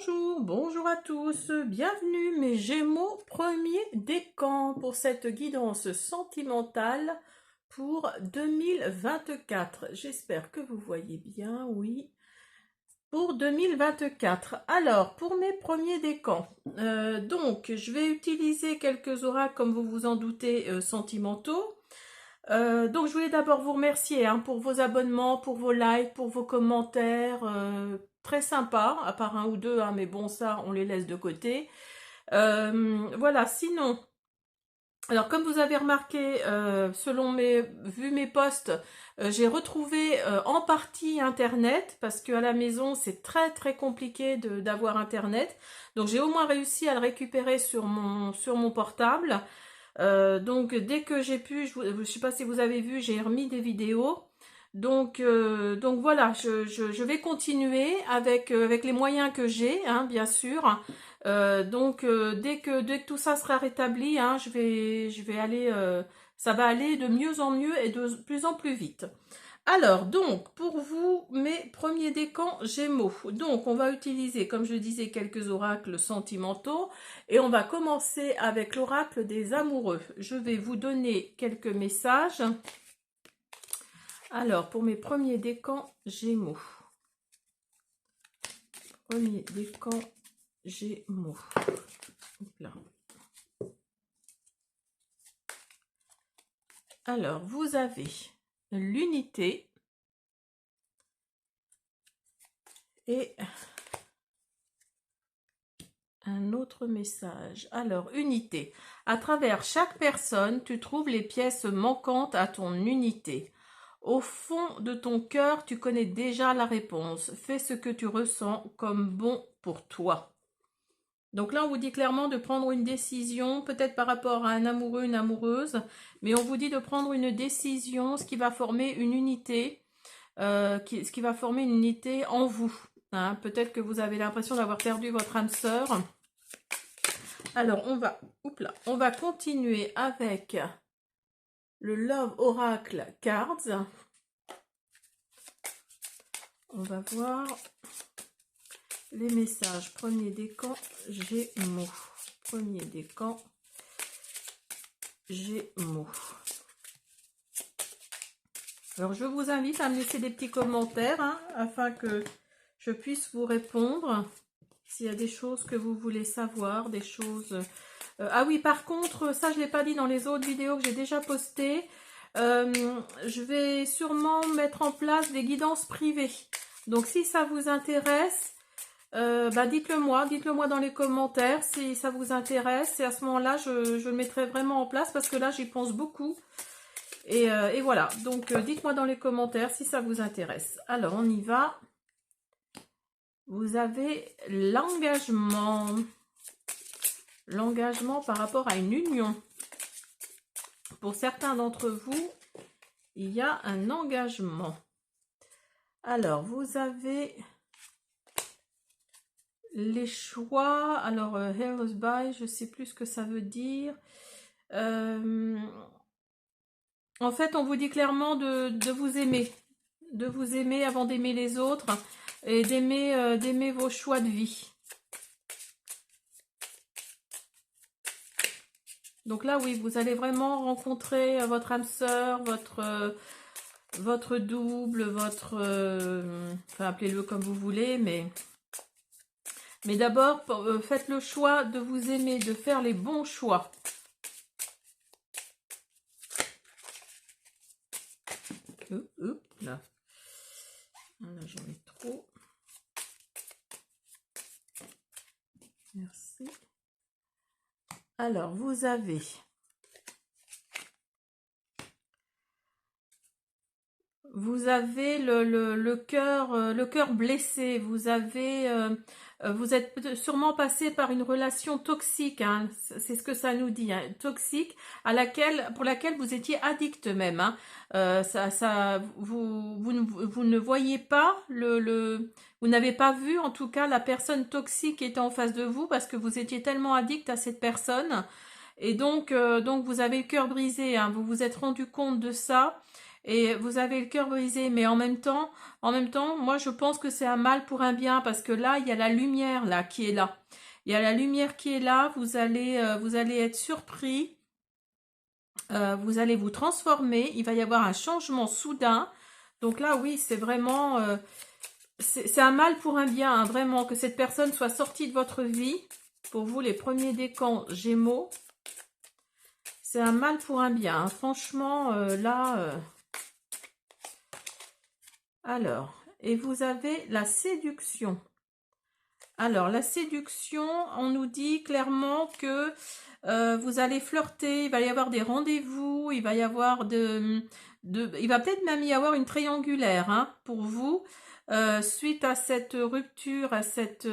Bonjour à tous, bienvenue mes Gémeaux, premier décan pour cette guidance sentimentale pour 2024. J'espère que vous voyez bien, oui, pour 2024. Alors, pour mes premiers décans, donc je vais utiliser quelques oracles, comme vous vous en doutez, sentimentaux. Donc je voulais d'abord vous remercier pour vos abonnements, pour vos likes, pour vos commentaires, très sympa, à part un ou deux, mais bon ça on les laisse de côté. Voilà, sinon, alors comme vous avez remarqué, vu mes posts, j'ai retrouvé en partie internet, parce qu'à la maison c'est très compliqué d'avoir internet, donc j'ai au moins réussi à le récupérer sur mon portable. Donc dès que j'ai pu, je ne sais pas si vous avez vu, j'ai remis des vidéos. Donc voilà, je vais continuer avec les moyens que j'ai, bien sûr. Dès que tout ça sera rétabli, je vais aller, ça va aller de mieux en mieux et de plus en plus vite. Alors, donc, pour vous, mes premiers décans Gémeaux. Donc, on va utiliser, comme je disais, quelques oracles sentimentaux. Et on va commencer avec l'oracle des amoureux. Je vais vous donner quelques messages. Alors, pour mes premiers décans Gémeaux. Premier décan Gémeaux. Là. Alors, vous avez l'unité et un autre message. Alors, unité. À travers chaque personne, tu trouves les pièces manquantes à ton unité. Au fond de ton cœur, tu connais déjà la réponse. Fais ce que tu ressens comme bon pour toi. Donc là, on vous dit clairement de prendre une décision, peut-être par rapport à un amoureux, une amoureuse, mais on vous dit de prendre une décision, ce qui va former une unité, ce qui va former une unité en vous. Peut-être que vous avez l'impression d'avoir perdu votre âme sœur. Alors, on va continuer avec le Love Oracle Cards. On va voir les messages. Premier décan, Gémeaux. Premier décan, Gémeaux. Alors, je vous invite à me laisser des petits commentaires afin que je puisse vous répondre. S'il y a des choses que vous voulez savoir, des choses... ah oui, par contre, ça je ne l'ai pas dit dans les autres vidéos que j'ai déjà postées. Je vais sûrement mettre en place des guidances privées. Donc si ça vous intéresse, dites-le moi dans les commentaires si ça vous intéresse. Et à ce moment-là, je le mettrai vraiment en place parce que là, j'y pense beaucoup. Et voilà, donc dites-moi dans les commentaires si ça vous intéresse. Alors, on y va. Vous avez l'engagement. L'engagement par rapport à une union. Pour certains d'entre vous, il y a un engagement. Alors, vous avez les choix. Alors, Hell's By, je ne sais plus ce que ça veut dire. En fait, on vous dit clairement de vous aimer. De vous aimer avant d'aimer les autres. Et d'aimer vos choix de vie. Donc là, oui, vous allez vraiment rencontrer votre âme sœur, votre double, enfin, appelez-le comme vous voulez, mais d'abord, faites le choix de vous aimer, de faire les bons choix. Là. Là, j'en ai trop. Merci. Alors, vous avez le cœur blessé. Vous êtes sûrement passé par une relation toxique. C'est ce que ça nous dit, toxique, pour laquelle vous étiez addict même. Vous ne voyez pas vous n'avez pas vu en tout cas la personne toxique qui était en face de vous parce que vous étiez tellement addict à cette personne. Et donc vous avez le cœur brisé. Vous vous êtes rendu compte de ça. et vous avez le cœur brisé, mais en même temps, moi je pense que c'est un mal pour un bien, parce que là, il y a la lumière là qui est là. Il y a la lumière qui est là, vous allez être surpris, vous allez vous transformer, il va y avoir un changement soudain. Donc là, oui, c'est vraiment, c'est un mal pour un bien, hein, vraiment, que cette personne soit sortie de votre vie. Pour vous, les premiers décans Gémeaux, c'est un mal pour un bien, hein. Franchement, là... Alors, et vous avez la séduction. Alors, la séduction, on nous dit clairement que vous allez flirter, il va y avoir des rendez-vous, il va y avoir il va peut-être même y avoir une triangulaire, hein, pour vous, suite à cette rupture, à cette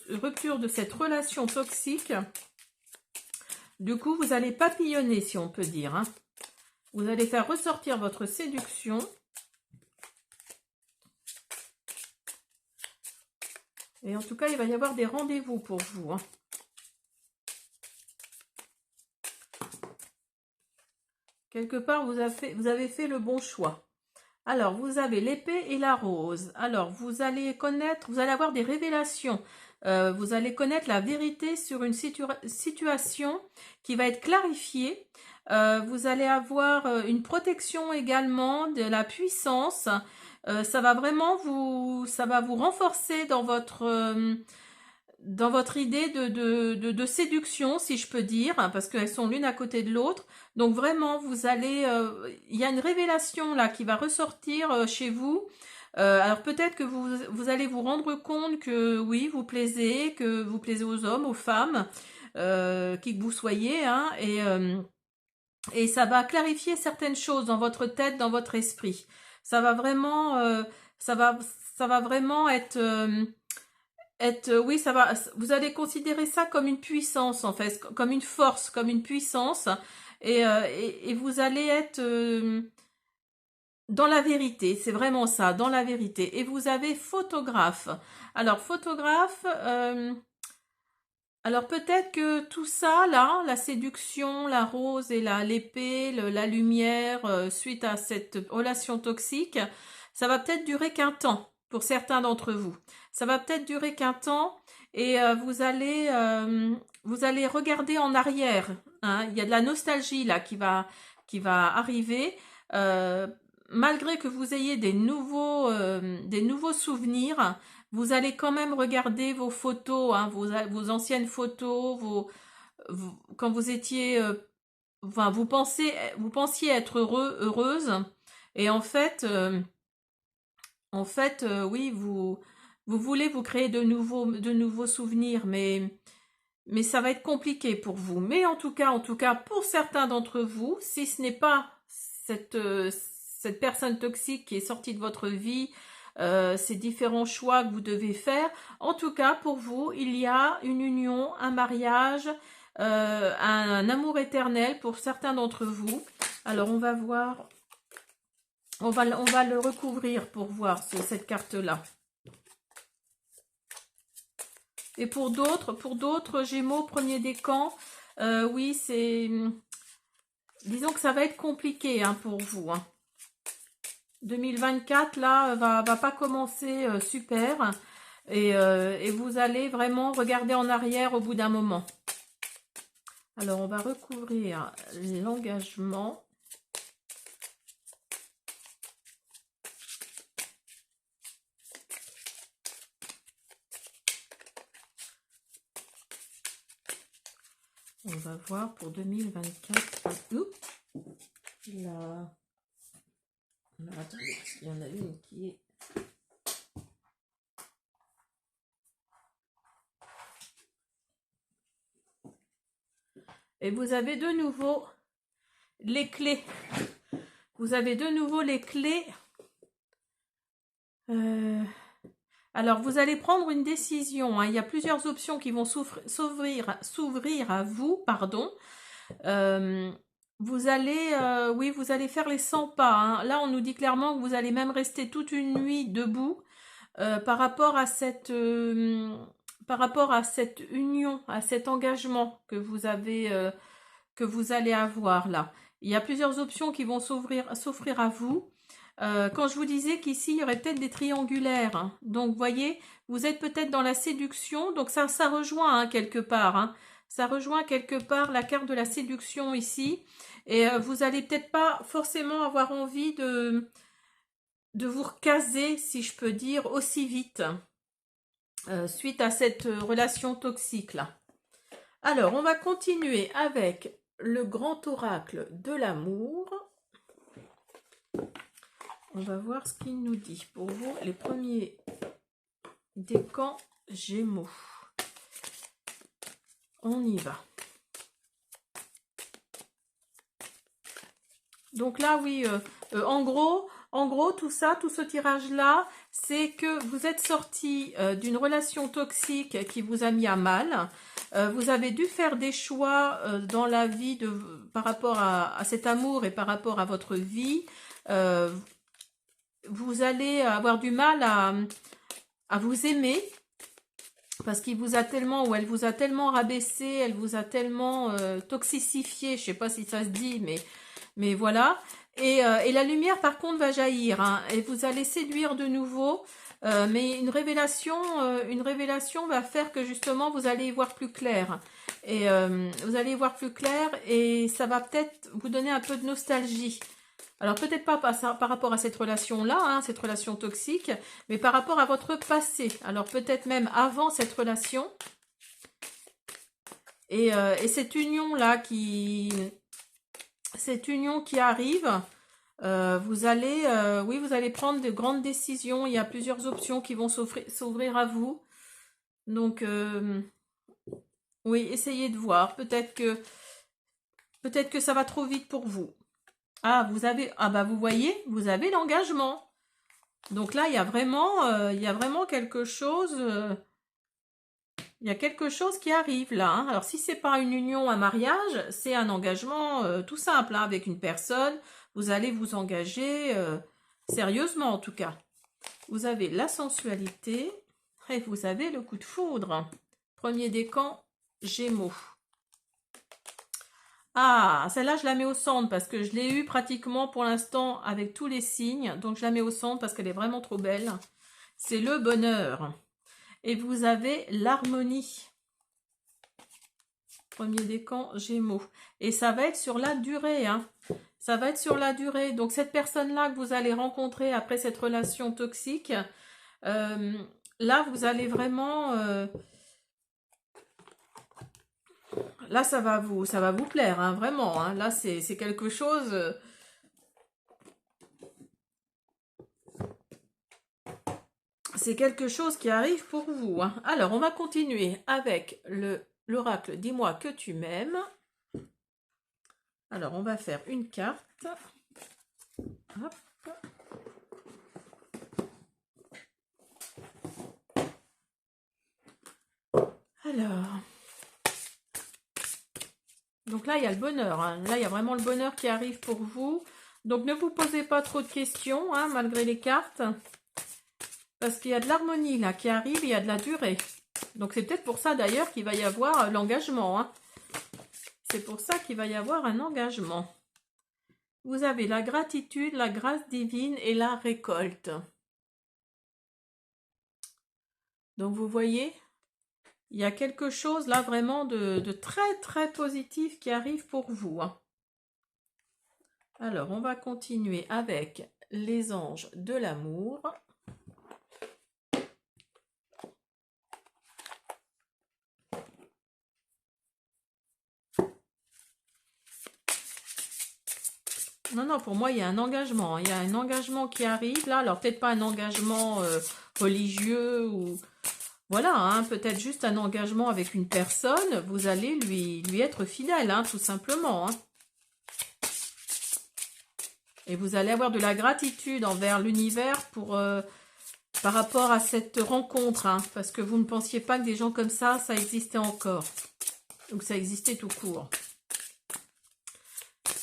rupture de cette relation toxique. Du coup, vous allez papillonner, si on peut dire, hein. Vous allez faire ressortir votre séduction. Et en tout cas, il va y avoir des rendez-vous pour vous, hein. Quelque part, vous avez fait le bon choix. Alors, vous avez l'épée et la rose. Alors, vous allez avoir des révélations. Vous allez connaître la vérité sur une situation qui va être clarifiée. Vous allez avoir une protection également, de la puissance. Ça va vraiment ça va vous renforcer dans votre idée de séduction, si je peux dire, hein, parce qu'elles sont l'une à côté de l'autre. Donc vraiment, il y a une révélation là qui va ressortir chez vous. Alors peut-être que vous allez vous rendre compte que oui, que vous plaisez aux hommes, aux femmes, qui que vous soyez, hein, et ça va clarifier certaines choses dans votre tête, dans votre esprit. Ça va vraiment, ça va vraiment oui, vous allez considérer ça comme une puissance, en fait, comme une force, comme une puissance, et vous allez être dans la vérité, c'est vraiment ça, dans la vérité. Et vous avez photographe. Alors, photographe, alors peut-être que tout ça, là, la séduction, la rose et l'épée, la lumière, suite à cette relation toxique, ça va peut-être durer qu'un temps pour certains d'entre vous. Ça va peut-être durer qu'un temps, et vous allez regarder en arrière, hein. Il y a de la nostalgie là qui va arriver, euh, malgré que vous ayez des nouveaux souvenirs. Vous allez quand même regarder vos photos, hein, vos anciennes photos, quand vous étiez, enfin, vous pensiez être heureuse, et en fait, oui, vous voulez vous créer de nouveaux souvenirs, mais ça va être compliqué pour vous. Mais en tout cas, pour certains d'entre vous, si ce n'est pas cette personne toxique qui est sortie de votre vie, ces différents choix que vous devez faire, en tout cas, pour vous, il y a une union, un mariage, un amour éternel pour certains d'entre vous. Alors, on va voir, on va le recouvrir pour voir cette carte-là. Et pour d'autres Gémeaux, premier décan, oui, disons que ça va être compliqué, hein, pour vous, hein. 2024, là, va pas commencer super, et vous allez vraiment regarder en arrière au bout d'un moment. Alors, on va recouvrir l'engagement. On va voir pour 2024. Là. Alors, attendez, parce qu'il y en a une qui est... Et vous avez de nouveau les clés. Vous avez de nouveau les clés. Alors, vous allez prendre une décision, hein. Il y a plusieurs options qui vont s'ouvrir à vous, pardon. Vous allez, oui, vous allez faire les 100 pas, hein. Là, on nous dit clairement que vous allez même rester toute une nuit debout par rapport à cette union, à cet engagement que vous allez avoir là. Il y a plusieurs options qui vont s'offrir à vous. Quand je vous disais qu'ici, il y aurait peut-être des triangulaires, hein. Donc, vous voyez, vous êtes peut-être dans la séduction. Donc, ça rejoint hein, quelque part. Hein. Ça rejoint quelque part la carte de la séduction ici. Et vous allez peut-être pas forcément avoir envie de vous recaser, si je peux dire, aussi vite. Suite à cette relation toxique là. Alors, on va continuer avec le grand oracle de l'amour. On va voir ce qu'il nous dit pour vous, les premiers décans Gémeaux. On y va. Donc là, oui, en gros, tout ça, tout ce tirage-là, c'est que vous êtes sorti d'une relation toxique qui vous a mis à mal. Vous avez dû faire des choix dans la vie par rapport à cet amour et par rapport à votre vie. Vous allez avoir du mal à vous aimer parce qu'il vous a tellement, ou elle vous a tellement rabaissé, elle vous a tellement toxicifié, je ne sais pas si ça se dit, mais voilà. Et la lumière, par contre, va jaillir, hein, et vous allez séduire de nouveau. Mais une révélation va faire que justement, vous allez y voir plus clair. Et vous allez y voir plus clair et ça va peut-être vous donner un peu de nostalgie. Alors, peut-être pas par rapport à cette relation-là, hein, cette relation toxique, mais par rapport à votre passé. Alors, peut-être même avant cette relation. Et cette union-là cette union qui arrive, vous allez prendre de grandes décisions. Il y a plusieurs options qui vont s'ouvrir à vous. Donc, oui, essayez de voir. Peut-être que ça va trop vite pour vous. Ah, vous voyez, vous avez l'engagement. Donc là, il y a vraiment quelque chose. Il y a quelque chose qui arrive là. Hein. Alors, si c'est pas une union, un mariage, c'est un engagement tout simple hein, avec une personne. Vous allez vous engager sérieusement en tout cas. Vous avez la sensualité et vous avez le coup de foudre. Premier décan, Gémeaux. Ah, celle-là, je la mets au centre parce que je l'ai eu pratiquement pour l'instant avec tous les signes. Donc, je la mets au centre parce qu'elle est vraiment trop belle. C'est le bonheur. Et vous avez l'harmonie. Premier décan, Gémeaux. Et ça va être sur la durée. Hein. Ça va être sur la durée. Donc, cette personne-là que vous allez rencontrer après cette relation toxique, là, vous allez vraiment... là, ça va vous plaire, hein, vraiment. Hein. Là, c'est quelque chose... c'est quelque chose qui arrive pour vous. Hein. Alors, on va continuer avec l'oracle « Dis-moi que tu m'aimes ». Alors, on va faire une carte. Hop. Alors... donc là, il y a le bonheur. Hein. Là, il y a vraiment le bonheur qui arrive pour vous. Donc, ne vous posez pas trop de questions, hein, malgré les cartes. Parce qu'il y a de l'harmonie là qui arrive, il y a de la durée. Donc, c'est peut-être pour ça d'ailleurs qu'il va y avoir l'engagement. Hein. C'est pour ça qu'il va y avoir un engagement. Vous avez la gratitude, la grâce divine et la récolte. Donc, vous voyez, il y a quelque chose là vraiment de très très positif qui arrive pour vous. Hein. Alors, on va continuer avec les anges de l'amour. Non, pour moi, il y a un engagement. Il y a un engagement qui arrive là. Alors, peut-être pas un engagement religieux ou... voilà, hein, peut-être juste un engagement avec une personne. Vous allez lui être fidèle, hein, tout simplement. Hein. Et vous allez avoir de la gratitude envers l'univers par rapport à cette rencontre. Hein, parce que vous ne pensiez pas que des gens comme ça existait encore. Ou que ça existait tout court.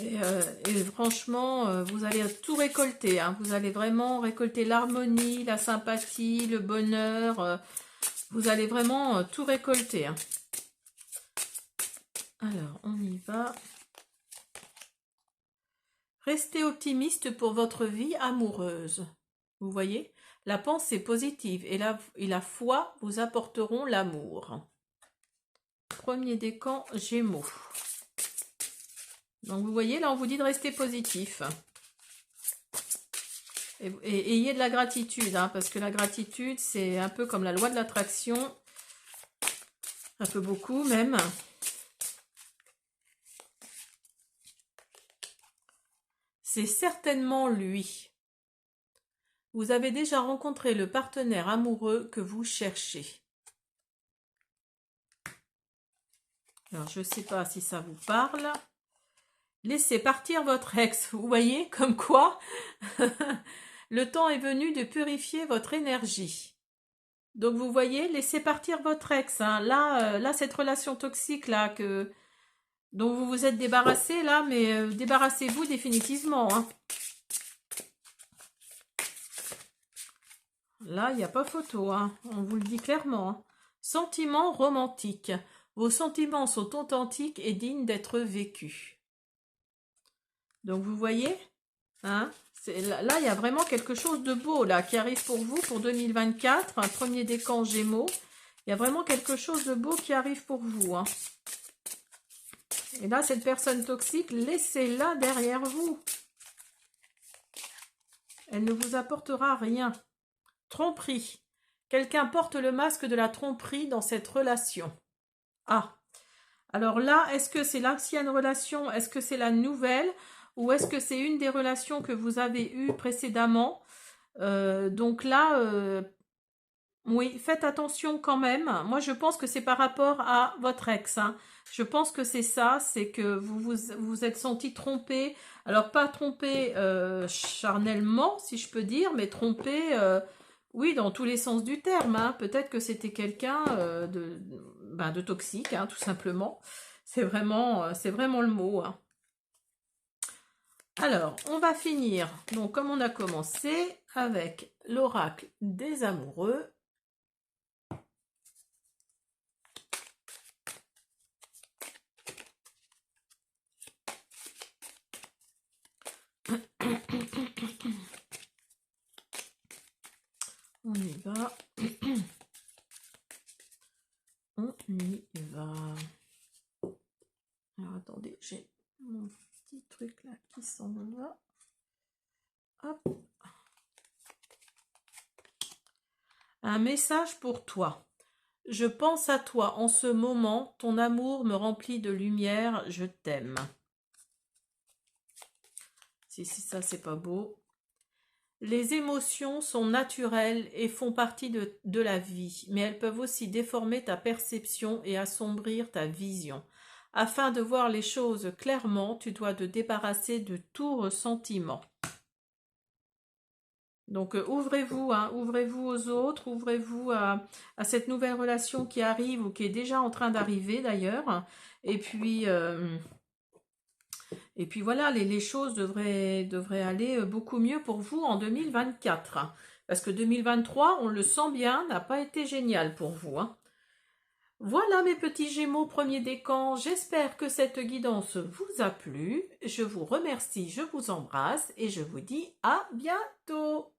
Et franchement, vous allez tout récolter. Hein. Vous allez vraiment récolter l'harmonie, la sympathie, le bonheur. Vous allez vraiment tout récolter. Hein. Alors, on y va. Restez optimiste pour votre vie amoureuse. Vous voyez, la pensée positive et la foi vous apporteront l'amour. Premier décan, Gémeaux. Donc vous voyez, là on vous dit de rester positif. Et ayez de la gratitude, hein, parce que la gratitude, c'est un peu comme la loi de l'attraction. Un peu beaucoup même. C'est certainement lui. Vous avez déjà rencontré le partenaire amoureux que vous cherchez. Alors, je ne sais pas si ça vous parle. Laissez partir votre ex. Vous voyez, comme quoi le temps est venu de purifier votre énergie. Donc, vous voyez, laissez partir votre ex. Hein. Là, cette relation toxique là dont vous vous êtes débarrassé, là, mais débarrassez-vous définitivement. Hein. Là, il n'y a pas photo, hein. On vous le dit clairement. Hein. Sentiments romantiques. Vos sentiments sont authentiques et dignes d'être vécus. Donc, vous voyez, hein, là, il y a vraiment quelque chose de beau là qui arrive pour vous pour 2024. Un premier décan Gémeaux. Il y a vraiment quelque chose de beau qui arrive pour vous. Hein. Et là, cette personne toxique, laissez-la derrière vous. Elle ne vous apportera rien. Tromperie. Quelqu'un porte le masque de la tromperie dans cette relation. Ah, alors là, est-ce que c'est l'ancienne relation? Est-ce que c'est la nouvelle? Ou est-ce que c'est une des relations que vous avez eues précédemment? Donc là, oui, faites attention quand même. Moi, je pense que c'est par rapport à votre ex. Hein. Je pense que c'est ça, c'est que vous êtes senti trompé. Alors, pas trompé charnellement, si je peux dire, mais trompé, oui, dans tous les sens du terme. Hein. Peut-être que c'était quelqu'un de toxique, hein, tout simplement. C'est vraiment le mot. Hein. Alors, on va finir, donc comme on a commencé, avec l'oracle des amoureux. On y va. On y va. Alors, attendez, j'ai mon petit truc là qui s'en va. Hop. Un message pour toi. Je pense à toi en ce moment, ton amour me remplit de lumière, je t'aime. Si ça c'est pas beau. Les émotions sont naturelles et font partie de la vie, mais elles peuvent aussi déformer ta perception et assombrir ta vision. Afin de voir les choses clairement, tu dois te débarrasser de tout ressentiment. Donc ouvrez-vous, hein, ouvrez-vous aux autres, ouvrez-vous à cette nouvelle relation qui arrive ou qui est déjà en train d'arriver d'ailleurs. Et puis voilà, les choses devraient aller beaucoup mieux pour vous en 2024. Parce que 2023, on le sent bien, n'a pas été génial pour vous. Hein. Voilà mes petits Gémeaux premier décan, j'espère que cette guidance vous a plu. Je vous remercie, je vous embrasse et je vous dis à bientôt.